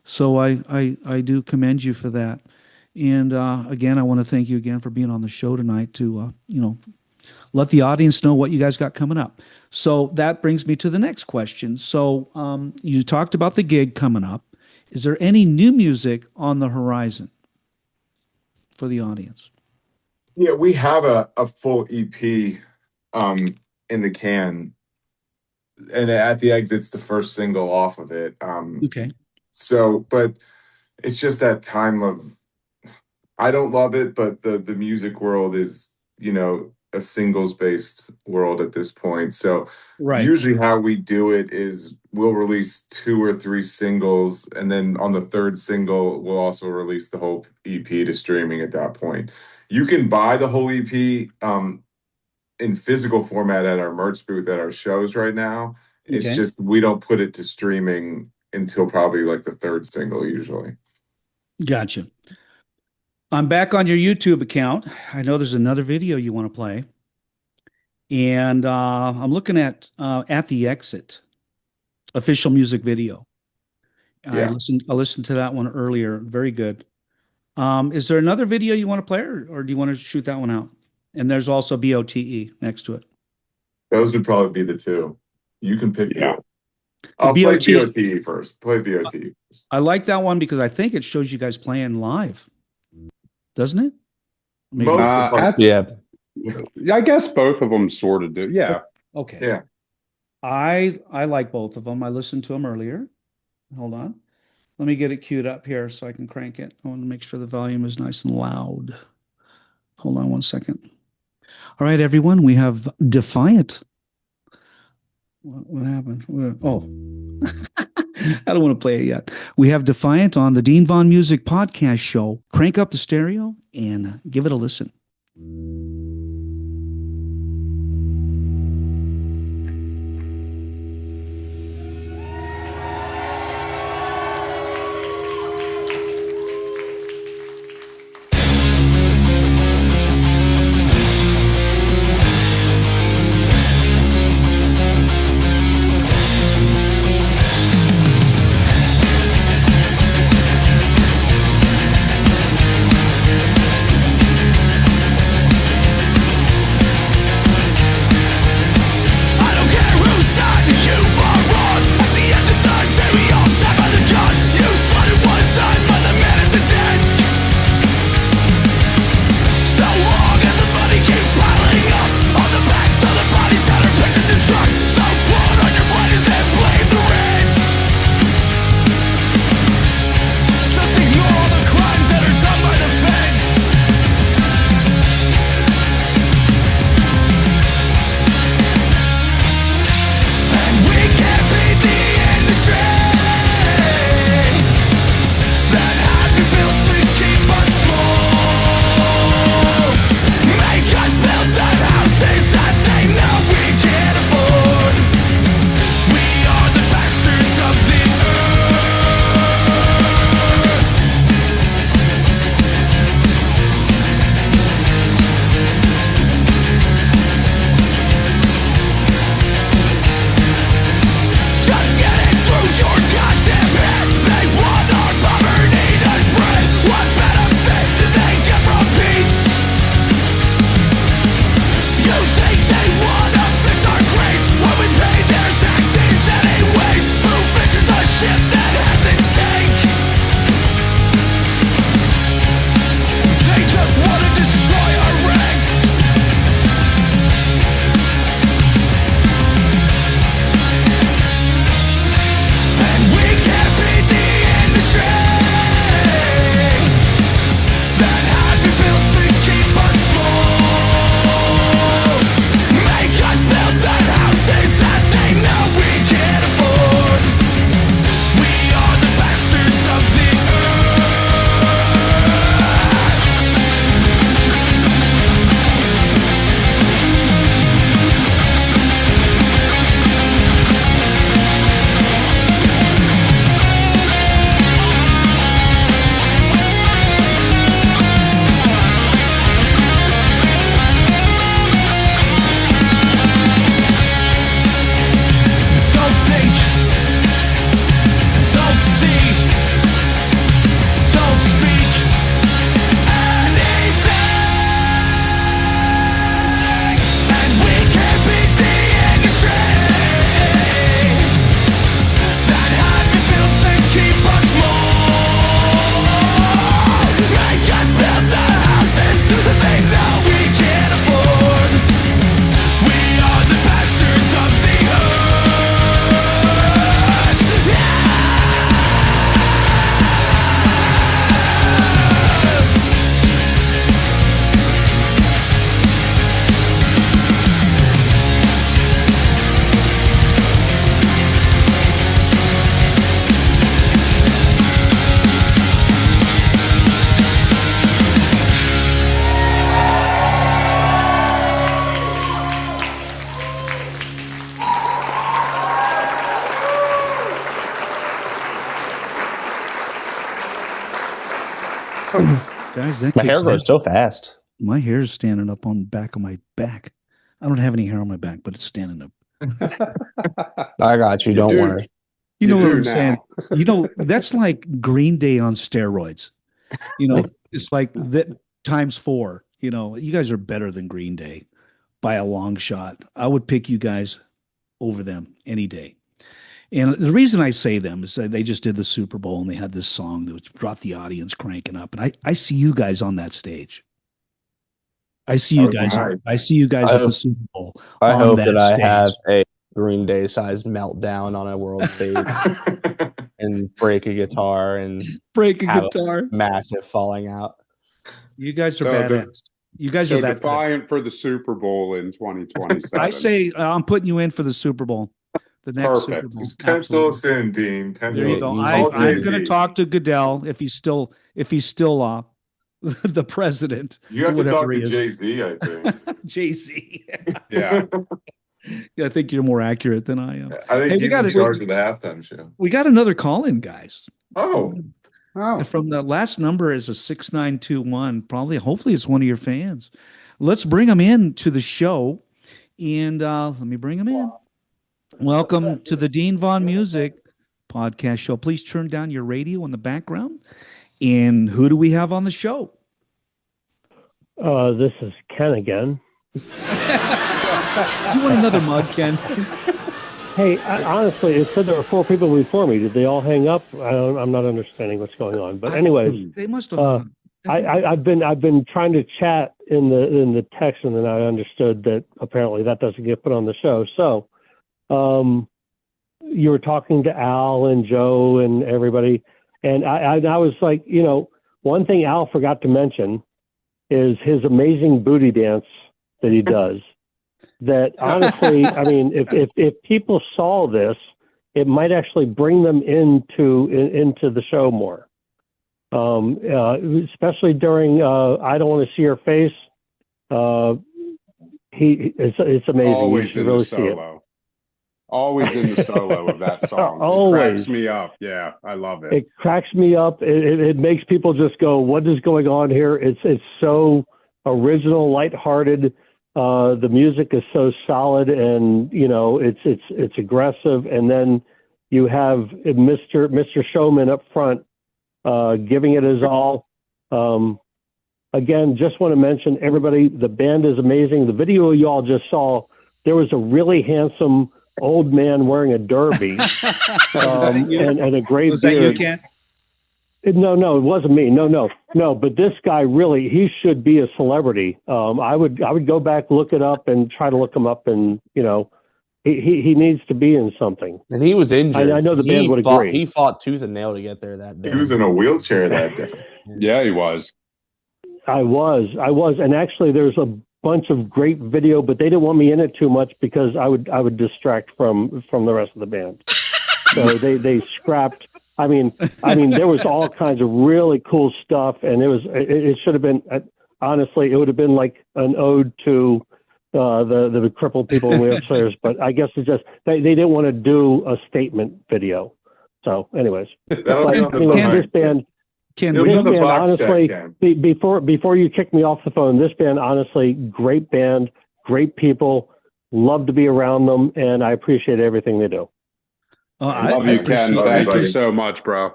So I do commend you for that. And again, I want to thank you again for being on the show tonight to, let the audience know what you guys got coming up. So that brings me to the next question. So you talked about the gig coming up. Is there any new music on the horizon for the audience? Yeah, we have a full EP in the can. And At the Exit's the first single off of it. Okay. So, but it's just that time of, I don't love it, but the music world is, a singles-based world at this point. So usually how we do it is we'll release 2 or 3 singles, and then on the third single, we'll also release the whole EP to streaming at that point. You can buy the whole EP in physical format at our merch booth at our shows right now. It's just we don't put it to streaming until probably like the third single usually. Gotcha. I'm back on your YouTube account. I know there's another video you want to play. And I'm looking at the Exit official music video. I listened to that one earlier. Very good. Is there another video you want to play, or do you want to shoot that one out? And there's also B.O.T.E next to it. Those would probably be the two. You can pick. Yeah. I'll play B.O.T.E first. Play B.O.T.E first. I like that one because I think it shows you guys playing live. Doesn't it? Yeah. I guess both of them sort of do. Yeah. Okay. Yeah. I like both of them. I listened to them earlier. Hold on. Let me get it queued up here so I can crank it. I want to make sure the volume is nice and loud. Hold on one second. All right, everyone. We have Defiant. What happened? Oh. I don't want to play it yet. We have Defiant on the Dean Vaughn Music Podcast Show. Crank up the stereo and give it a listen. Guys, that my hair grows so fast. My hair is standing up on the back of my back. I don't have any hair on my back, but it's standing up. I got you. Don't worry. You know what I'm saying? That's like Green Day on steroids. It's like that times 4. You guys are better than Green Day by a long shot. I would pick you guys over them any day. And the reason I say them is that they just did the Super Bowl and they had this song that brought the audience cranking up. And I see you guys on that stage. I see you guys. I see you guys at the Super Bowl. I hope that I have a Green Day sized meltdown on a world stage and break a guitar and massive falling out. You guys are badass. You guys are that Defiant for the Super Bowl in 2027. I say I'm putting you in for the Super Bowl. The next Super Bowl. Pencil us in, Dean. Pencil. There you go. I'm going to talk to Goodell if he's still the president. You have to talk to Jay-Z, I think. Jay-Z. Yeah. I think you're more accurate than I am. I think he's in charge of the halftime show. We got another call-in, guys. Oh. From the last number is a 6921. Hopefully it's one of your fans. Let's bring them in to the show. And let me bring them in. Welcome to the Dean Vaughn Music Podcast Show. Please turn down your radio in the background. And who do we have on the show? This is Ken again. You want another mug, Ken? Hey, honestly, it said there were 4 people before me. Did they all hang up? I'm not understanding what's going on. But anyways, they must have. I've been trying to chat in the text, and then I understood that apparently that doesn't get put on the show. So, you were talking to Al and Joe and everybody, and I was like, one thing Al forgot to mention is his amazing booty dance that he does. That honestly, I mean, if people saw this, it might actually bring them into the show more. Especially during I Don't Want to See Your Face. It's amazing. Always you should really see it. Always in the solo of that song. Always. It cracks me up. Yeah, I love it. It cracks me up. It makes people just go, "What is going on here?" It's so original, lighthearted. The music is so solid, and it's aggressive. And then you have Mr. Showman up front, giving it his all. Again, just want to mention everybody. The band is amazing. The video you all just saw, there was a really handsome old man wearing a derby and a gray beard. Was that you, Ken? No, it wasn't me. No. But this guy really, he should be a celebrity. I would go back, look it up, and try to look him up. And he needs to be in something. And he was injured. I know the band would agree. He fought tooth and nail to get there that day. He was in a wheelchair that day. Yeah, he was. I was, and actually, there's a bunch of great video, but they didn't want me in it too much because I would distract from the rest of the band. So they scrapped. I mean, there was all kinds of really cool stuff, and it should have been, honestly, it would have been like an ode to the crippled people in wheelchairs. But I guess it's just they didn't want to do a statement video. So, anyways, this band. Ken, honestly, before you kick me off the phone, this band, honestly, great band, great people, love to be around them, and I appreciate everything they do. I love you, Ken. Thank you so much, bro.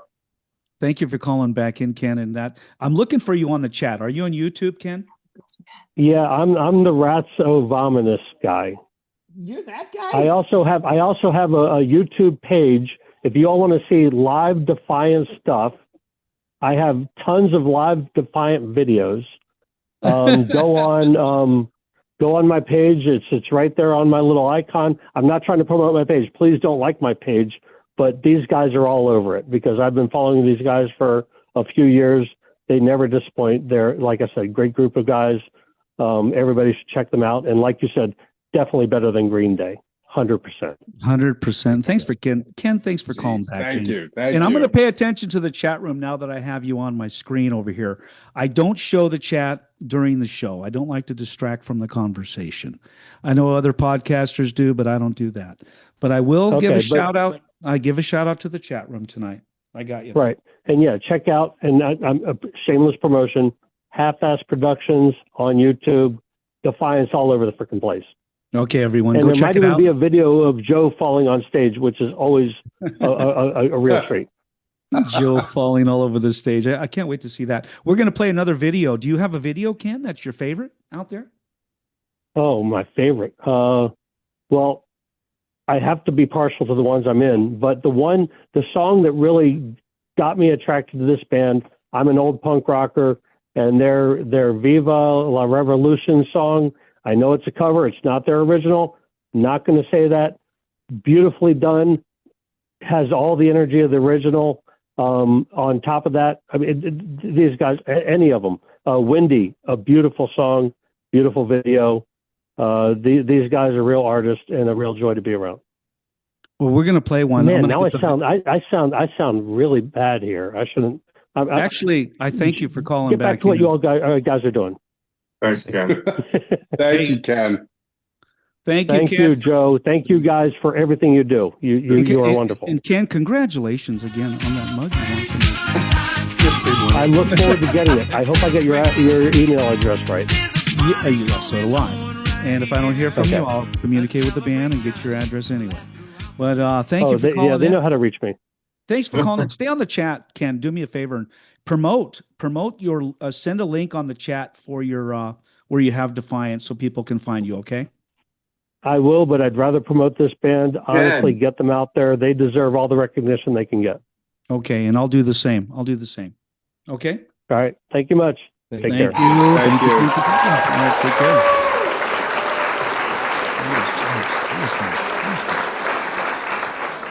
Thank you for calling back in, Ken. And that I'm looking for you on the chat. Are you on YouTube, Ken? Yeah, I'm the Ratso Vominous guy. You're that guy? I also have a YouTube page. If you all want to see live Defiant stuff, I have tons of live Defiant videos. Go on my page. It's right there on my little icon. I'm not trying to promote my page. Please don't like my page, but these guys are all over it because I've been following these guys for a few years. They never disappoint. They're, like I said, great group of guys. Everybody should check them out. And like you said, definitely better than Green Day. 100%. 100%. Thanks for Ken. Ken, thanks for calling back. Thank you. And I'm going to pay attention to the chat room now that I have you on my screen over here. I don't show the chat during the show. I don't like to distract from the conversation. I know other podcasters do, but I don't do that. But I will give a shout out. I give a shout out to the chat room tonight. I got you. Right. And yeah, check out, and I'm a shameless promotion, Half-Ass Productions on YouTube, Defiance all over the freaking place. Okay, everyone, and go check it out. There might even be a video of Joe falling on stage, which is always a real treat. Joe falling all over the stage. I can't wait to see that. We're going to play another video. Do you have a video, Ken, that's your favorite out there? Oh, my favorite. Well, I have to be partial to the ones I'm in, but the song that really got me attracted to this band, I'm an old punk rocker, and their Viva la Revolution song, I know it's a cover, it's not their original, not going to say that. Beautifully done, has all the energy of the original. On top of that, I mean, these guys, any of them, Windy, a beautiful song, beautiful video. These guys are real artists and a real joy to be around. Well, we're going to play one. Man, now I sound really bad here. I shouldn't. Actually, I thank you for calling back. Get back to what you all guys are doing. Thanks, Ken. Thank you, Ken. Thank you, Ken. You, Joe. Thank you guys for everything you do. You are wonderful. And Ken, congratulations again on that mug. I look forward to getting it. I hope I get your email address right. Yeah, so do I. And if I don't hear from you, I'll communicate with the band and get your address anyway. But thank you for calling. Yeah, they know how to reach me. Thanks for calling. Stay on the chat, Ken. Do me a favor and promote your. Send a link on the chat for your where you have Defiant, so people can find you. Okay. I will, but I'd rather promote this band. Honestly, get them out there. They deserve all the recognition they can get. Okay, and I'll do the same. Okay. All right. Thank you much. Take care. Thank you. All right, take care.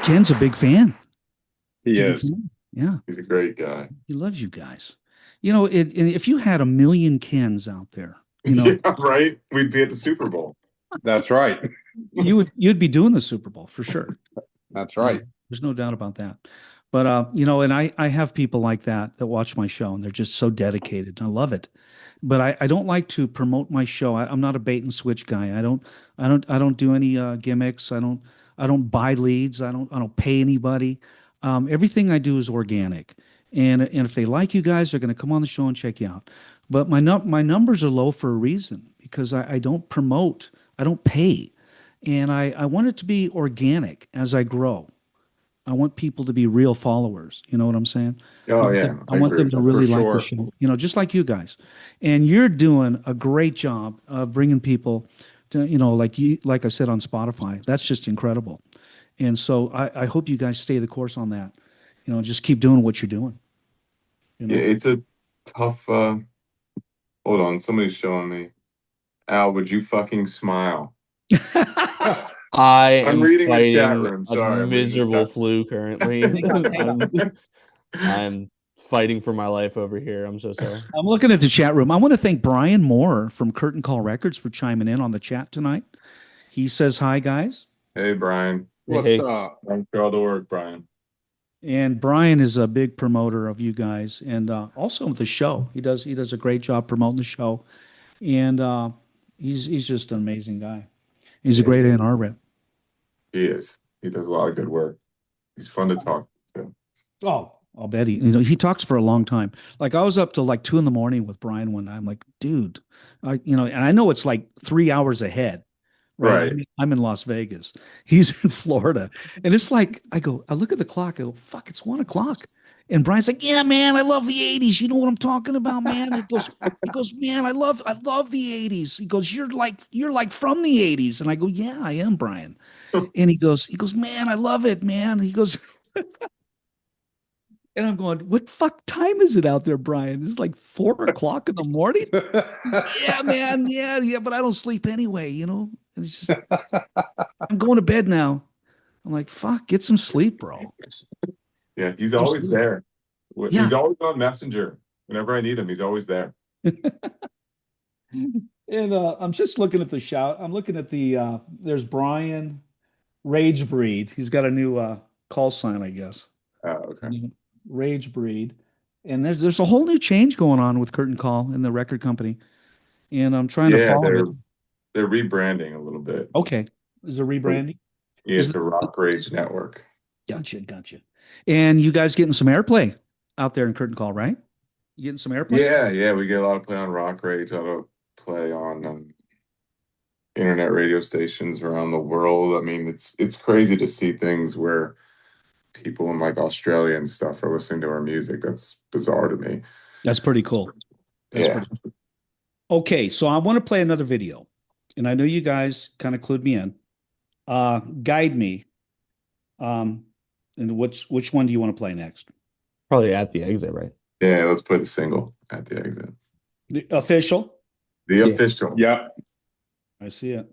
Ken's a big fan. He is. Yeah. He's a great guy. He loves you guys. You know, if you had 1 million Kens out there, you know, yeah, right? We'd be at the Super Bowl. That's right. You'd be doing the Super Bowl for sure. That's right. There's no doubt about that. But you know, and I have people like that watch my show, and they're just so dedicated. And I love it. But I don't like to promote my show. I'm not a bait and switch guy. I don't do any gimmicks. I don't buy leads. I don't pay anybody. Everything I do is organic. And if they like you guys, they're going to come on the show and check you out. But my numbers are low for a reason, because I don't promote. I don't pay. And I want it to be organic as I grow. I want people to be real followers. You know what I'm saying? Oh, yeah. I want them to really like the show, you know, just like you guys. And you're doing a great job of bringing people to, you know, like I said on Spotify. That's just incredible. And so I hope you guys stay the course on that. You know, just keep doing what you're doing. You know? Yeah, it's a tough. Hold on, somebody's showing me. Al, would you fucking smile? I'm reading fighting the chat room. Sorry, a miserable flu currently. I'm fighting for my life over here. I'm so sorry. I'm looking at the chat room. I want to thank Brian Moore from Curtain Call Records for chiming in on the chat tonight. He says, hi, guys. Hey, Brian. What's up? Thanks for all the work, Brian. And Brian is a big promoter of you guys, and also the show. He does a great job promoting the show, and he's just an amazing guy. He's a great A&R rep. He is. He does a lot of good work. He's fun to talk to. Oh, I'll bet he talks for a long time. Like I was up till like 2 a.m. with Brian one night. I'm like, dude, and I know it's like 3 hours ahead. Right. I'm in Las Vegas. He's in Florida. And it's like, I look at the clock. I go, fuck, it's 1 o'clock. And Brian's like, yeah, man, I love the 80s. You know what I'm talking about, man? He goes, man, I love the 80s. He goes, you're like from the 80s. And I go, yeah, I am, Brian. And he goes, man, I love it, man. He goes, and I'm going, what fuck time is it out there, Brian? It's like 4 o'clock in the morning. Yeah, man. Yeah. But I don't sleep anyway, you know? And it's just, I'm going to bed now. I'm like, fuck, get some sleep, bro. Yeah, he's always there. Yeah. He's always on Messenger. Whenever I need him, he's always there. And I'm just looking at the shout. I'm looking at the, there's Brian Rage Breed. He's got a new call sign, I guess. Oh, okay. Rage Breed. And there's a whole new change going on with Curtain Call in the record company. And I'm trying to follow it. They're rebranding a little bit. Okay. Is it rebranding? Yeah, it's the Rock Rage Network. Gotcha. And you guys getting some airplay out there in Curtain Call, right? You getting some airplay? Yeah. We get a lot of play on rock radio, a lot of play on internet radio stations around the world. I mean, it's crazy to see things where people in like Australia and stuff are listening to our music. That's bizarre to me. That's pretty cool. Pretty cool. Okay, so I want to play another video, and I know you guys kind of clued me in. Guide me. And which one do you want to play next? Probably At the Exit, right? Yeah, let's play the single, At the Exit. The official? The official. Yeah. I see it.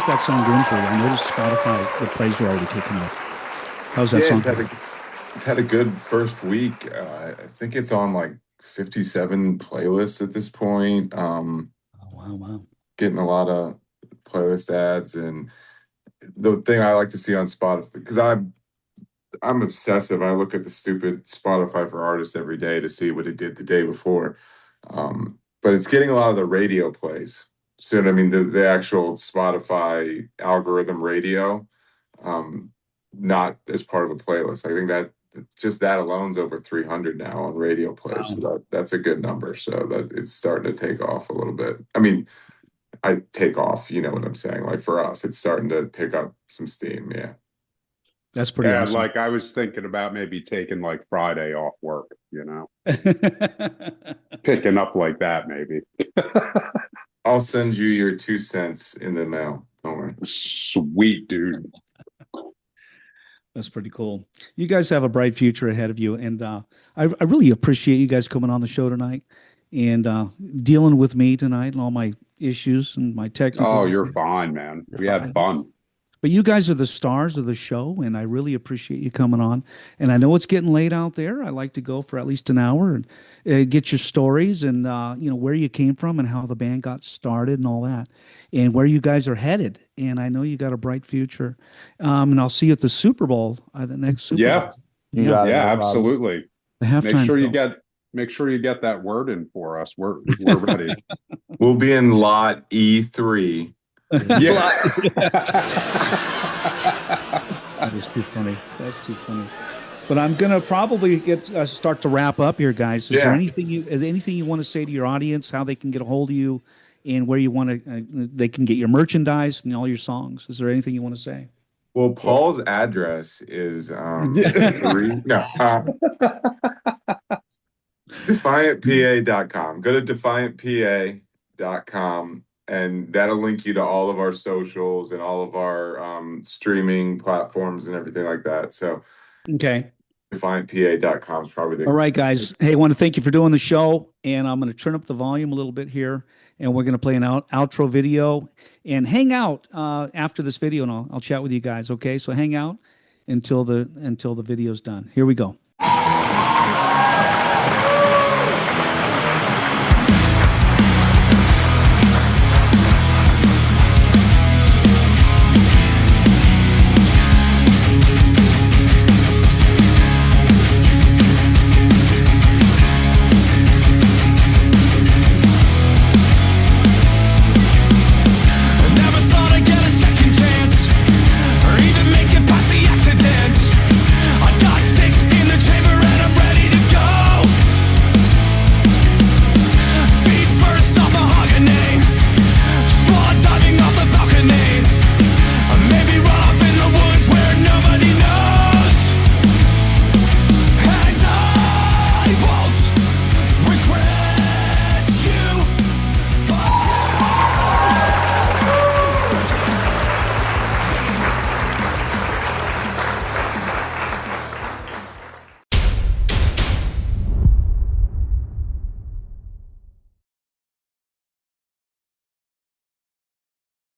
that song doing for you? I noticed Spotify, the plays are already taken up. How's that song? It's had a good first week. I think it's on like 57 playlists at this point. Wow. Getting a lot of playlist ads. And the thing I like to see on Spotify, because I'm obsessive. I look at the stupid Spotify for artists every day to see what it did the day before. But it's getting a lot of the radio plays. So, I mean, the actual Spotify algorithm radio. not as part of a playlist. I think that just that alone's over 300 now on radio plays. Wow. So that's a good number. So that it's starting to take off a little bit. I mean, I take off, you know what I'm saying? Like for us, it's starting to pick up some steam. Yeah. That's pretty awesome. Like I was thinking about maybe taking like Friday off work, you know, picking up like that maybe. I'll send you your 2 cents in the mail. Don't worry. Sweet, dude. That's pretty cool. You guys have a bright future ahead of you. And I really appreciate you guys coming on the show tonight and dealing with me tonight and all my issues and my technical. Oh, you're fine, man. We had fun. But you guys are the stars of the show, and I really appreciate you coming on. And I know it's getting late out there. I like to go for at least an hour and get your stories and you know, where you came from and how the band got started and all that, and where you guys are headed. And I know you got a bright future. And I'll see you at the Super Bowl, the next Super Bowl. Yeah, absolutely. The halftime Make sure you get that word in for us. We're ready. We'll be in lot E3. Yeah. That is too funny. That's too funny. But I'm gonna probably start to wrap up here, guys. Is there anything you want to say to your audience? How they can get a hold of you, and where you want to they can get your merchandise and all your songs? Is there anything you want to say? Well, Paul's address is defiantpa.com. Go to defiantpa.com. And that'll link you to all of our socials and all of our streaming platforms and everything like that. So, okay. DefiantPA.com is probably the. All right, guys. Hey, I want to thank you for doing the show. And I'm going to turn up the volume a little bit here. And we're going to play an outro video and hang out after this video. And I'll chat with you guys. Okay. So hang out until the video's done. Here we go.